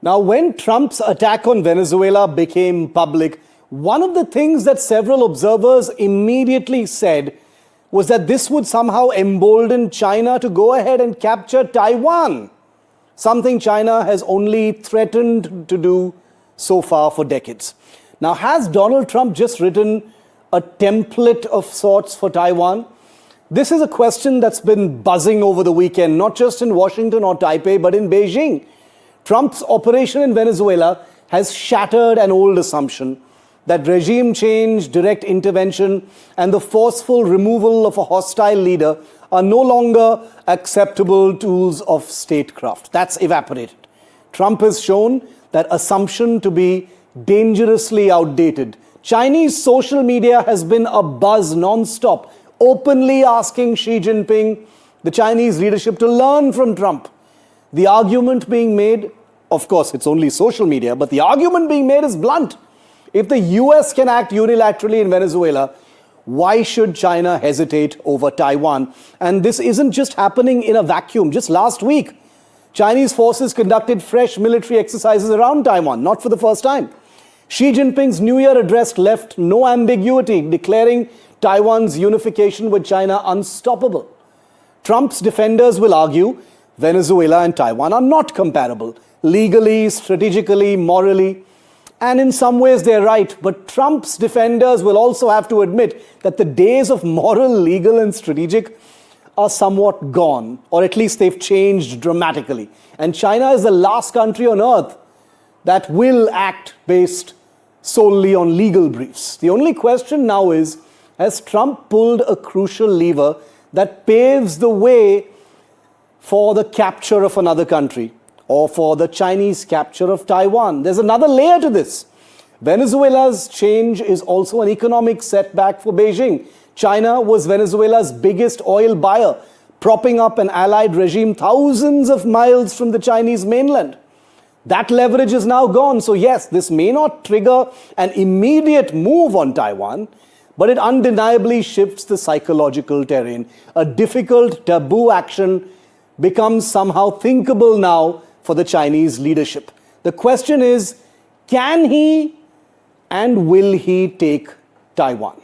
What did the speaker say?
Now, when Trump's attack on Venezuela became public, one of the things that several observers immediately said was that this would somehow embolden China to go ahead and capture Taiwan, something China has only threatened to do so far for decades. Now, has Donald Trump just written a template of sorts for Taiwan? This is a question that's been buzzing over the weekend, not just in Washington or Taipei, but in Beijing. Trump's operation in Venezuela has shattered an old assumption that regime change, direct intervention, and the forceful removal of a hostile leader are no longer acceptable tools of statecraft. That's evaporated. Trump has shown that assumption to be dangerously outdated. Chinese social media has been abuzz non-stop, openly asking Xi Jinping, the Chinese leadership, to learn from Trump. The argument being made, of course, it's only social media, but the argument being made is blunt. If the US can act unilaterally in Venezuela, why should China hesitate over Taiwan? And this isn't just happening in a vacuum. Just last week, Chinese forces conducted fresh military exercises around Taiwan, not for the first time. Xi Jinping's New Year address left no ambiguity, declaring Taiwan's unification with China unstoppable. Trump's defenders will argue Venezuela and Taiwan are not comparable, legally, strategically, morally. And in some ways they're right, but Trump's defenders will also have to admit that the days of moral, legal, and strategic are somewhat gone, or at least they've changed dramatically. And China is the last country on earth that will act based solely on legal briefs. The only question now is, has Trump pulled a crucial lever that paves the way for the capture of another country, or for the Chinese capture of Taiwan? There's another layer to this. Venezuela's change is also an economic setback for Beijing. China was Venezuela's biggest oil buyer, propping up an allied regime thousands of miles from the Chinese mainland. That leverage is now gone. So yes, this may not trigger an immediate move on Taiwan, but it undeniably shifts the psychological terrain. A difficult, taboo action becomes somehow thinkable now for the Chinese leadership. The question is, can he and will he take Taiwan?